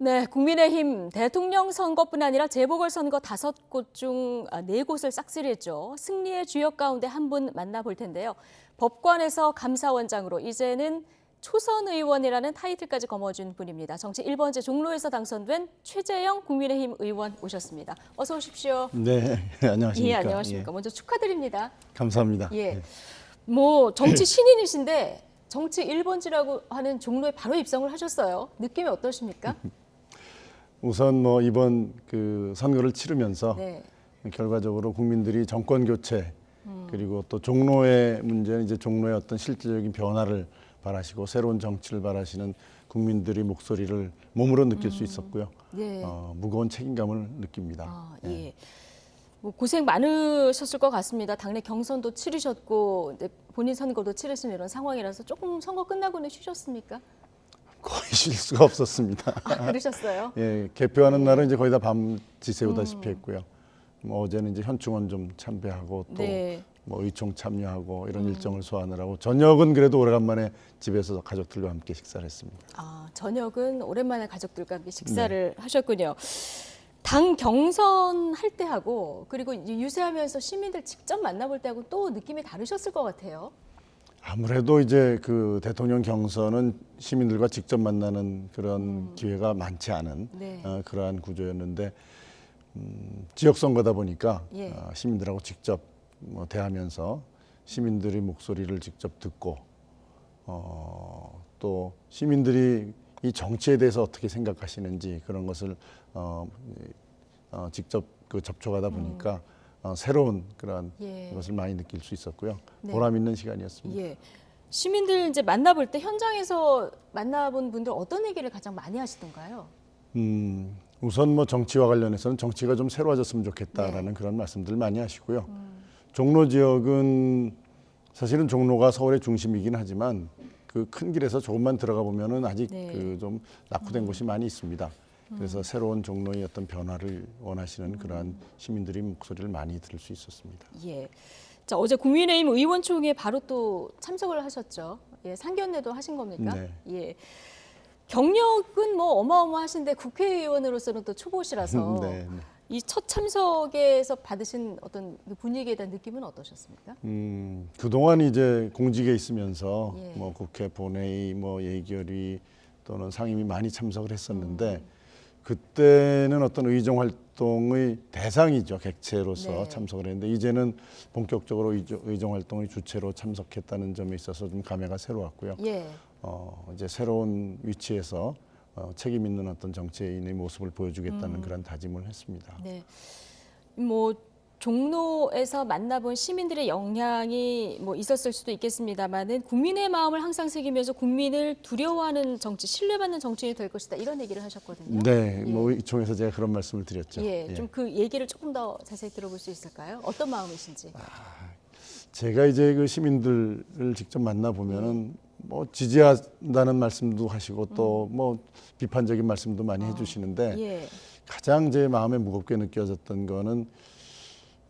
네, 국민의힘 대통령 선거뿐 아니라 재보궐선거 5곳 중 4곳을 싹쓸이했죠. 승리의 주역 가운데 한 분 만나볼 텐데요. 법관에서 감사원장으로 이제는 초선 의원이라는 타이틀까지 거머쥔 분입니다. 정치 1번지 종로에서 당선된 최재형 국민의힘 의원 오셨습니다. 어서 오십시오. 네, 안녕하십니까. 예, 안녕하십니까. 먼저 축하드립니다. 감사합니다. 예, 뭐 정치 신인이신데 정치 1번지라고 하는 종로에 바로 입성을 하셨어요. 느낌이 어떠십니까? 우선 뭐 이번 그 선거를 치르면서 네. 결과적으로 국민들이 정권 교체 그리고 또 종로의 문제는 이제 종로의 어떤 실질적인 변화를 바라시고 새로운 정치를 바라시는 국민들의 목소리를 몸으로 느낄 수 있었고요. 네. 무거운 책임감을 느낍니다. 아, 예. 뭐 고생 많으셨을 것 같습니다. 당내 경선도 치르셨고 이제 본인 선거도 치르신 이런 상황이라서 조금 선거 끝나고는 쉬셨습니까? 거의 쉴 수가 없었습니다. 아, 그러셨어요? 예, 개표하는 날은 이제 거의 다 밤 지새우다시피 했고요. 뭐 어제는 이제 현충원 좀 참배하고 또 네. 뭐 의총 참여하고 이런 일정을 소화하느라고 저녁은 그래도 오래간만에 집에서 가족들과 함께 식사를 했습니다. 아, 저녁은 오랜만에 가족들과 함께 식사를 하셨군요. 당 경선 할 때하고 그리고 이제 유세하면서 시민들 직접 만나볼 때하고 또 느낌이 다르셨을 것 같아요. 아무래도 이제 그 대통령 경선은 시민들과 직접 만나는 그런 기회가 많지 않은 네. 그러한 구조였는데 지역 선거다 보니까 예. 시민들하고 직접 뭐 대하면서 시민들의 목소리를 직접 듣고 또 시민들이 이 정치에 대해서 어떻게 생각하시는지 그런 것을 직접 그 접촉하다 보니까 새로운 그런 예. 것을 많이 느낄 수 있었고요. 네. 보람 있는 시간이었습니다. 예. 시민들 이제 만나볼 때 현장에서 만나본 분들 어떤 얘기를 가장 많이 하시던가요? 우선 뭐 정치와 관련해서는 정치가 좀 새로워졌으면 좋겠다라는 그런 말씀들 많이 하시고요. 종로 지역은 사실은 종로가 서울의 중심이긴 하지만 그 큰 길에서 조금만 들어가 보면은 아직 네. 그 좀 낙후된 곳이 많이 있습니다. 그래서 새로운 종로의 어떤 변화를 원하시는 그러한 시민들의 목소리를 많이 들을 수 있었습니다. 예. 자, 어제 국민의힘 의원총회에 바로 또 참석을 하셨죠. 예, 상견례도 하신 겁니까? 네. 예. 경력은 뭐 어마어마하신데 국회의원으로서는 또 초보시라서 네, 네. 이 첫 참석에서 받으신 어떤 그 분위기에 대한 느낌은 어떠셨습니까? 그동안 이제 공직에 있으면서 예. 뭐 국회 본회의, 뭐 예결위 또는 상임위 많이 참석을 했었는데 그때는 어떤 의정 활동의 대상이죠. 객체로서 네. 참석을 했는데 이제는 본격적으로 의정 활동의 주체로 참석했다는 점에 있어서 좀 감회가 새로웠고요. 예. 이제 새로운 위치에서 책임 있는 어떤 정치인의 모습을 보여주겠다는 그런 다짐을 했습니다. 네. 뭐 종로에서 만나본 시민들의 영향이 뭐 있었을 수도 있겠습니다만은 국민의 마음을 항상 새기면서 국민을 두려워하는 정치, 신뢰받는 정치인이 될 것이다 이런 얘기를 하셨거든요. 네, 예. 뭐 이총에서 제가 그런 말씀을 드렸죠. 예, 예. 좀 그 얘기를 조금 더 자세히 들어볼 수 있을까요? 어떤 마음이신지. 제가 이제 그 시민들을 직접 만나 보면은 뭐 지지한다는 말씀도 하시고 또 뭐 비판적인 말씀도 많이 해주시는데 예. 가장 제 마음에 무겁게 느껴졌던 거는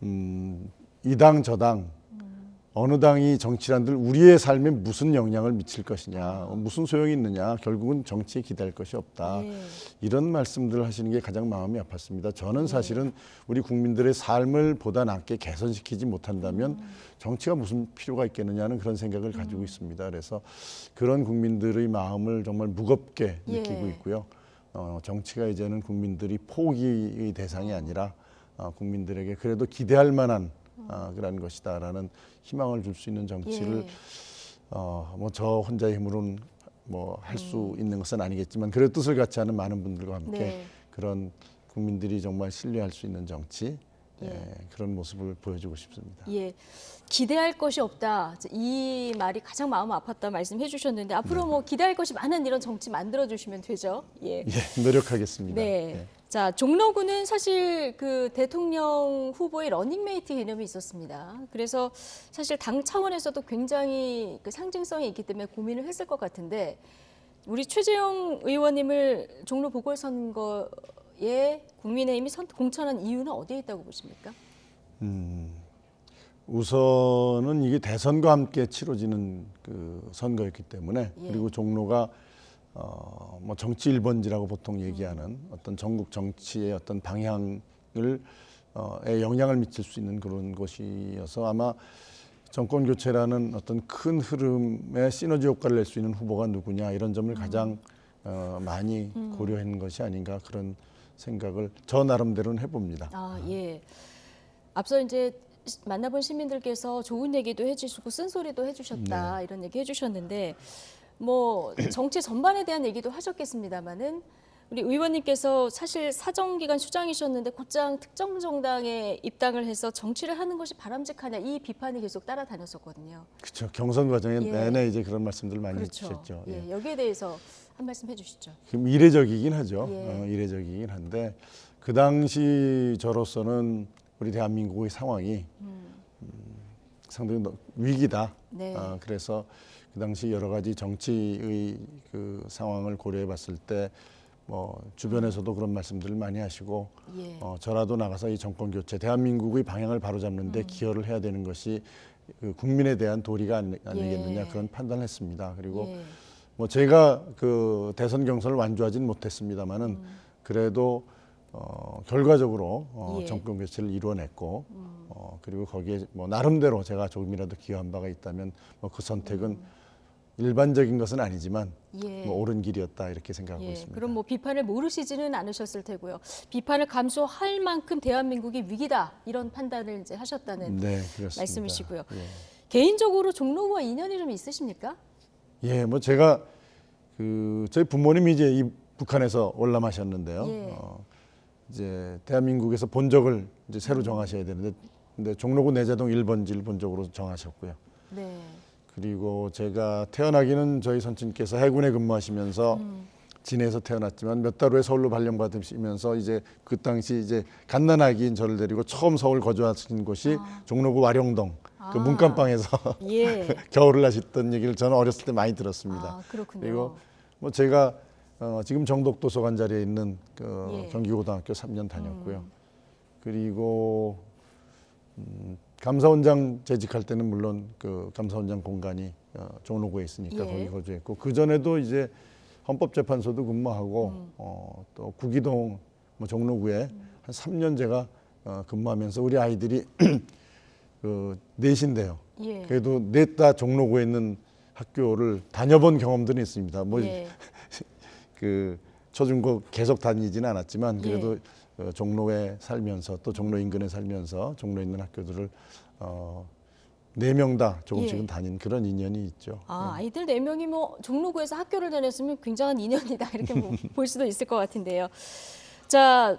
이 당 저 당 어느 당이 정치란들 우리의 삶에 무슨 영향을 미칠 것이냐, 무슨 소용이 있느냐, 결국은 정치에 기대할 것이 없다. 예. 이런 말씀들을 하시는 게 가장 마음이 아팠습니다. 저는 사실은 우리 국민들의 삶을 보다 낫게 개선시키지 못한다면 정치가 무슨 필요가 있겠느냐는 그런 생각을 가지고 있습니다. 그래서 그런 국민들의 마음을 정말 무겁게 느끼고 예. 있고요. 정치가 이제는 국민들이 포기의 대상이 아니라 국민들에게 그래도 기대할 만한 그런 것이다라는 희망을 줄 수 있는 정치를 예. 뭐 저 혼자의 힘으로는 뭐 할 수 있는 것은 아니겠지만 그래도 뜻을 같이 하는 많은 분들과 함께 네. 그런 국민들이 정말 신뢰할 수 있는 정치 예. 그런 모습을 보여주고 싶습니다. 예. 기대할 것이 없다. 이 말이 가장 마음 아팠다 말씀해 주셨는데 앞으로 뭐 기대할 것이 많은 이런 정치 만들어 주시면 되죠. 예. 예, 노력하겠습니다. 네. 예. 자, 종로구는 사실 그 대통령 후보의 러닝메이트 개념이 있었습니다. 그래서 사실 당 차원에서도 굉장히 그 상징성이 있기 때문에 고민을 했을 것 같은데 우리 최재형 의원님을 종로 보궐선거에 국민의힘이 공천한 이유는 어디에 있다고 보십니까? 우선은 이게 대선과 함께 치러지는 그 선거였기 때문에 예. 그리고 종로가 뭐 정치 1번지라고 보통 얘기하는 어떤 전국 정치의 어떤 방향을 에 영향을 미칠 수 있는 그런 것이어서 아마 정권 교체라는 어떤 큰 흐름에 시너지 효과를 낼 수 있는 후보가 누구냐 이런 점을 가장 많이 고려한 것이 아닌가 그런 생각을 저 나름대로는 해봅니다. 아, 예. 앞서 이제 만나본 시민들께서 좋은 얘기도 해주시고 쓴소리도 해주셨다 이런 얘기 해주셨는데 뭐 정치 전반에 대한 얘기도 하셨겠습니다마는 우리 의원님께서 사실 사정기간 수장이셨는데 곧장 특정 정당에 입당을 해서 정치를 하는 것이 바람직하냐 이 비판이 계속 따라다녔었거든요. 그렇죠. 경선 과정에 예. 내내 이제 그런 말씀들 많이 그렇죠. 해주셨죠. 예, 여기에 대해서 한 말씀 해주시죠. 지금 이례적이긴 하죠. 예. 이례적이긴 한데 그 당시 저로서는 우리 대한민국의 상황이 상당히 위기다. 네. 그래서 그 당시 여러 가지 정치의 그 상황을 고려해봤을 때 뭐 주변에서도 그런 말씀들을 많이 하시고 예. 저라도 나가서 이 정권 교체, 대한민국의 방향을 바로잡는데 기여를 해야 되는 것이 그 국민에 대한 도리가 아니겠느냐 그런 판단을 했습니다. 그리고 예. 뭐 제가 그 대선 경선을 완주하진 못했습니다만은 그래도 결과적으로 예. 정권 교체를 이루어냈고 그리고 거기에 뭐 나름대로 제가 조금이라도 기여한 바가 있다면 뭐 그 선택은 일반적인 것은 아니지만 예. 뭐 옳은 길이었다 이렇게 생각하고 예, 있습니다. 그럼 뭐 비판을 모르시지는 않으셨을 테고요. 비판을 감수할 만큼 대한민국이 위기다 이런 판단을 이제 하셨다는 네, 그렇습니다. 말씀이시고요. 예. 개인적으로 종로구와 인연이 좀 있으십니까? 예, 뭐 제가 그 저희 부모님이 이제 이 북한에서 월남하셨는데요. 예. 이제 대한민국에서 본적을 이제 새로 정하셔야 되는데, 근데 종로구 내자동 1번지를 본적으로 정하셨고요. 네. 그리고 제가 태어나기는 저희 선친께서 해군에 근무하시면서 진해에서 태어났지만 몇 달 후에 서울로 발령받으시면서 이제 그 당시 이제 갓난아기인 저를 데리고 처음 서울 거주하신 곳이 종로구 와룡동 그 문간방에서 예. 겨울을 하셨던 얘기를 저는 어렸을 때 많이 들었습니다. 아, 그렇군요. 그리고 뭐 제가 지금 정독도서관 자리에 있는 그 예. 경기고등학교 3년 다녔고요. 그리고 감사원장 재직할 때는 물론 그 감사원장 공간이 종로구에 있으니까 예. 거기 거주했고 그 전에도 이제 헌법재판소도 근무하고 또 구기동 뭐 종로구에 한 3년 제가 근무하면서 우리 아이들이 그 넷인데요. 예. 그래도 넷 다 종로구에 있는 학교를 다녀본 경험들이 있습니다. 뭐 예. 그 초중고 계속 다니지는 않았지만 그래도 예. 종로에 살면서 또 종로 인근에 살면서 종로에 있는 학교들을 4명 다 조금씩은 예. 다닌 그런 인연이 있죠. 아, 아이들 4명이 뭐 종로구에서 학교를 다녔으면 굉장한 인연이다 이렇게 뭐 볼 수도 있을 것 같은데요. 자,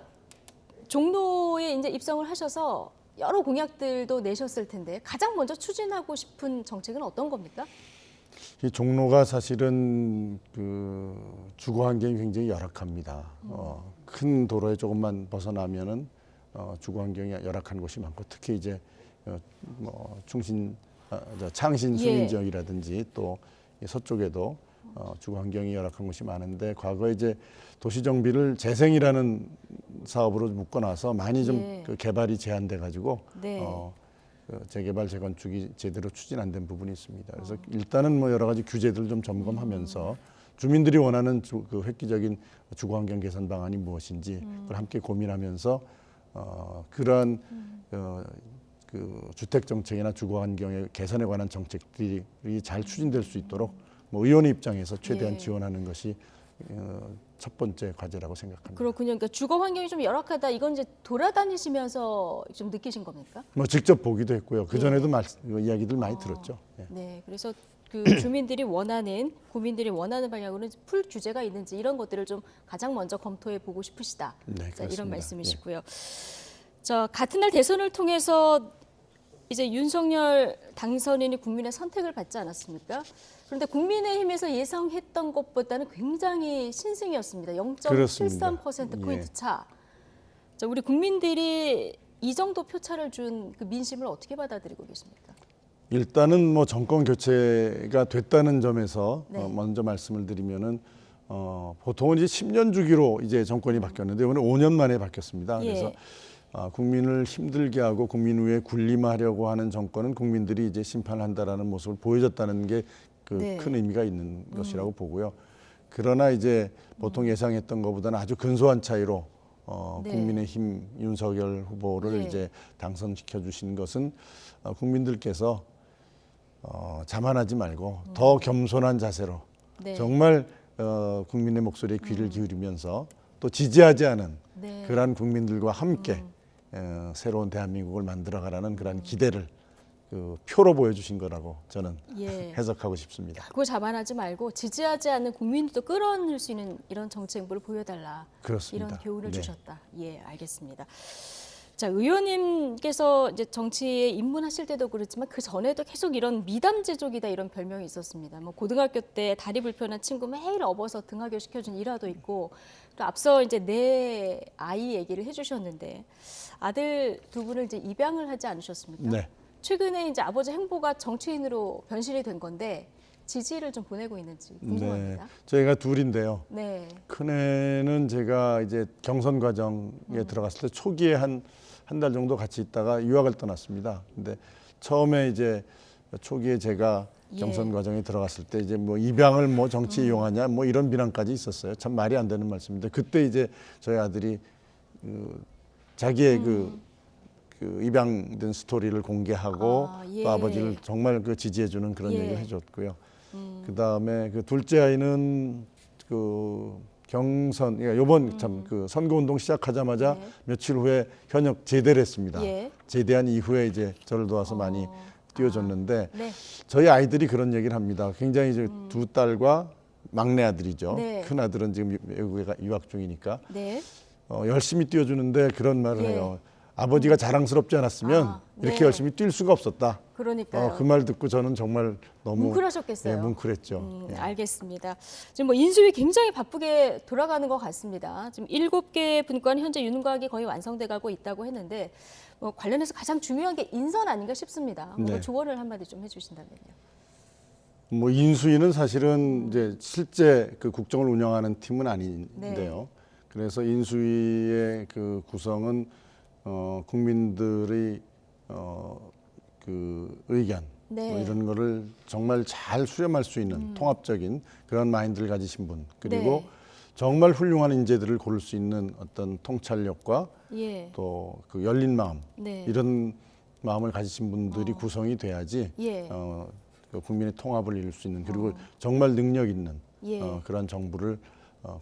종로에 이제 입성을 하셔서 여러 공약들도 내셨을 텐데 가장 먼저 추진하고 싶은 정책은 어떤 겁니까? 이 종로가 사실은 그 주거 환경이 굉장히 열악합니다. 큰 도로에 조금만 벗어나면은 주거 환경이 열악한 곳이 많고 특히 이제 뭐 창신 수민 예. 지역이라든지 또 서쪽에도 주거 환경이 열악한 곳이 많은데 과거에 이제 도시 정비를 재생이라는 사업으로 묶어놔서 많이 좀 예. 그 개발이 제한돼 가지고 네. 그 재개발 재건축이 제대로 추진 안 된 부분이 있습니다. 그래서 일단은 뭐 여러 가지 규제들을 좀 점검하면서 주민들이 원하는 그 획기적인 주거 환경 개선 방안이 무엇인지 그걸 함께 고민하면서 그러한 그 주택 정책이나 주거 환경의 개선에 관한 정책들이 잘 추진될 수 있도록 뭐 의원의 입장에서 최대한 예. 지원하는 것이 첫 번째 과제라고 생각합니다. 그렇군요. 그러니까 주거 환경이 좀 열악하다. 이건 이제 돌아다니시면서 좀 느끼신 겁니까? 뭐 직접 보기도 했고요. 그 전에도 예. 이야기들 많이 들었죠. 예. 네. 그래서 그 주민들이 원하는 국민들이 원하는 방향으로는 풀 규제가 있는지 이런 것들을 좀 가장 먼저 검토해 보고 싶으시다. 네, 자, 그렇습니다. 이런 말씀이시고요. 자, 같은 날 대선을 통해서 이제 윤석열 당선인이 국민의 선택을 받지 않았습니까? 그런데 국민의힘에서 예상했던 것보다는 굉장히 신승이었습니다. 0.73%포인트 예. 차. 자, 우리 국민들이 이 정도 표차를 준 그 민심을 어떻게 받아들이고 계십니까? 일단은 뭐 정권 교체가 됐다는 점에서 네. 먼저 말씀을 드리면은 보통은 이제 10년 주기로 이제 정권이 바뀌었는데 오늘 5년 만에 바뀌었습니다. 예. 그래서 국민을 힘들게 하고 국민 위에 군림하려고 하는 정권은 국민들이 이제 심판한다라는 모습을 보여줬다는 게 그 네. 큰 의미가 있는 것이라고 보고요. 그러나 이제 보통 예상했던 것보다는 아주 근소한 차이로 네. 국민의힘 윤석열 후보를 네. 이제 당선시켜 주신 것은 국민들께서 자만하지 말고 더 겸손한 자세로 네. 정말 국민의 목소리에 귀를 기울이면서 또 지지하지 않은 네. 그러한 국민들과 함께 새로운 대한민국을 만들어가라는 그러한 기대를 그 표로 보여주신 거라고 저는 예. 해석하고 싶습니다. 결코 자만하지 말고 지지하지 않는 국민들도 끌어안을 수 있는 이런 정치 행보를 보여달라. 그렇습니다. 이런 교훈을 네. 주셨다. 예, 알겠습니다. 자, 의원님께서 이제 정치에 입문하실 때도 그렇지만 그 전에도 계속 이런 미담제족이다 이런 별명이 있었습니다. 뭐 고등학교 때 다리 불편한 친구 매일 업어서 등하교 시켜준 일화도 있고, 또 앞서 이제 내 아이 얘기를 해주셨는데 아들 두 분을 이제 입양을 하지 않으셨습니까? 네. 최근에 이제 아버지 행보가 정치인으로 변신이 된 건데 지지를 좀 보내고 있는지 궁금합니다. 저희가 둘인데요. 네. 큰애는 제가 이제 경선 과정에 들어갔을 때 초기에 한 달 정도 같이 있다가 유학을 떠났습니다. 근데 처음에 이제 초기에 제가 경선 예. 과정에 들어갔을 때 이제 뭐 입양을 뭐 정치에 이용하냐 뭐 이런 비난까지 있었어요. 참 말이 안 되는 말씀인데 그때 이제 저희 아들이 자기의 그 입양된 스토리를 공개하고 예. 또 아버지를 정말 그 지지해주는 그런 예. 얘기를 해줬고요. 그 다음에 그 둘째 아이는 그 경선, 그러니까 이번 참 그 선거운동 시작하자마자 네. 며칠 후에 현역 제대를 했습니다. 예. 제대한 이후에 이제 저를 도와서 많이 띄워줬는데 네. 저희 아이들이 그런 얘기를 합니다. 굉장히 이제 두 딸과 막내 아들이죠. 네. 큰 아들은 지금 외국에 유학 중이니까 네. 열심히 띄워주는데 그런 말을 예. 해요. 아버지가 자랑스럽지 않았으면 이렇게 네. 열심히 뛸 수가 없었다. 그러니까요. 그 말 듣고 저는 정말 너무 뭉클하셨겠어요. 뭉클했죠. 예. 알겠습니다. 지금 뭐 인수위 굉장히 바쁘게 돌아가는 것 같습니다. 지금 7개 분과는 현재 윤곽이 거의 완성돼가고 있다고 했는데 뭐 관련해서 가장 중요한 게 인선 아닌가 싶습니다. 뭔가 네. 조언을 한마디 좀 해주신다면요. 뭐 인수위는 사실은 이제 실제 그 국정을 운영하는 팀은 아닌데요. 네. 그래서 인수위의 그 구성은 국민들의 그 의견 네. 뭐 이런 거를 정말 잘 수렴할 수 있는 통합적인 그런 마인드를 가지신 분 그리고 네. 정말 훌륭한 인재들을 고를 수 있는 어떤 통찰력과 예. 또 그 열린 마음 네. 이런 마음을 가지신 분들이 구성이 돼야지 예. 그 국민의 통합을 이룰 수 있는 그리고 정말 능력 있는 예. 그런 정부를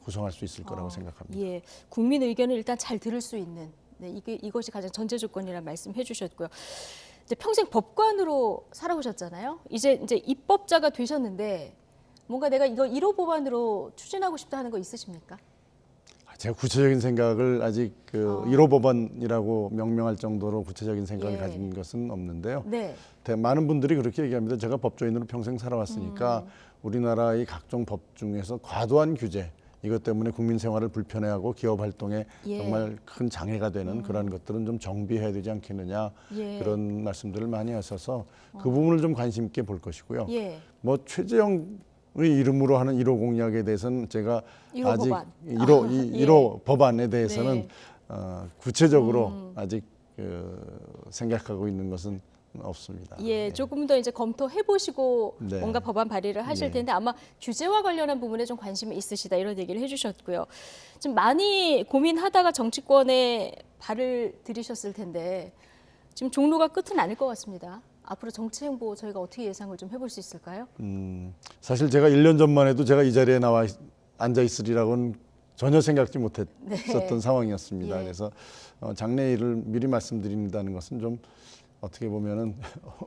구성할 수 있을 거라고 생각합니다. 예. 국민 의견을 일단 잘 들을 수 있는 네, 이것이 가장 전제 조건이라는 말씀해 주셨고요. 이제 평생 법관으로 살아오셨잖아요. 이제 입법자가 되셨는데 뭔가 내가 이거 1호 법안으로 추진하고 싶다 하는 거 있으십니까? 제가 구체적인 생각을 아직 그 1호 법안이라고 명명할 정도로 구체적인 생각을 예. 가진 것은 없는데요. 네. 많은 분들이 그렇게 얘기합니다. 제가 법조인으로 평생 살아왔으니까 우리나라의 각종 법 중에서 과도한 규제 이것 때문에 국민 생활을 불편해하고 기업 활동에 예. 정말 큰 장애가 되는 그런 것들은 좀 정비해야 되지 않겠느냐 예. 그런 말씀들을 많이 하셔서 그 부분을 좀 관심 있게 볼 것이고요. 예. 뭐 최재형의 이름으로 하는 1호 공약에 대해서는 제가 1호 아직 법안. 1호 법안에 대해서는 네. 구체적으로 아직 생각하고 있는 것은 없습니다. 예, 조금 더 이제 검토해 보시고 네. 뭔가 법안 발의를 하실 네. 텐데 아마 규제와 관련한 부분에 좀 관심이 있으시다 이런 얘기를 해주셨고요. 좀 많이 고민하다가 정치권에 발을 들이셨을 텐데 지금 종로가 끝은 아닐 것 같습니다. 앞으로 정치 행보 저희가 어떻게 예상을 좀 해볼 수 있을까요? 사실 제가 1년 전만 해도 제가 이 자리에 나와 앉아 있으리라고는 전혀 생각지 못했었던 네. 상황이었습니다. 예. 그래서 장래 일을 미리 말씀드린다는 것은 좀 어떻게 보면은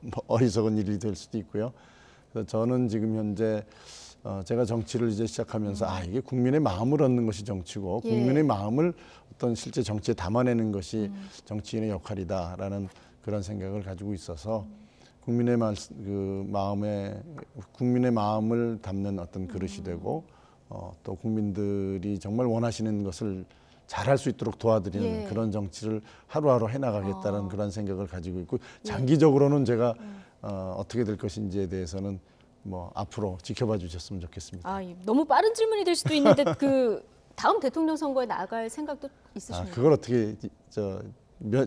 뭐 어리석은 일이 될 수도 있고요. 그래서 저는 지금 현재 제가 정치를 이제 시작하면서 이게 국민의 마음을 얻는 것이 정치고 예. 국민의 마음을 어떤 실제 정치에 담아내는 것이 정치인의 역할이다라는 그런 생각을 가지고 있어서 국민의 국민의 마음을 담는 어떤 그릇이 되고 또 국민들이 정말 원하시는 것을 잘할 수 있도록 도와드리는 예. 그런 정치를 하루하루 해나가겠다는 그런 생각을 가지고 있고 장기적으로는 제가 어떻게 될 것인지에 대해서는 뭐 앞으로 지켜봐 주셨으면 좋겠습니다. 너무 빠른 질문이 될 수도 있는데 그 다음 대통령 선거에 나갈 생각도 있으십니까? 그걸 어떻게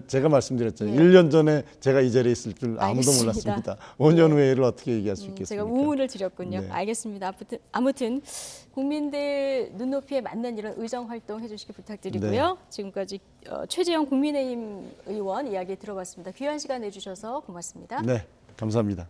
제가 말씀드렸잖아요. 네. 1년 전에 제가 이 자리에 있을 줄 아무도 알겠습니다. 몰랐습니다. 5년 후에를 어떻게 얘기할 수 제가 있겠습니까? 우문을 드렸군요. 네. 알겠습니다. 아무튼 국민들 눈높이에 맞는 이런 의정 활동 해주시기 부탁드리고요. 네. 지금까지 최재형 국민의힘 의원 이야기 들어봤습니다. 귀한 시간 내주셔서 고맙습니다. 네, 감사합니다.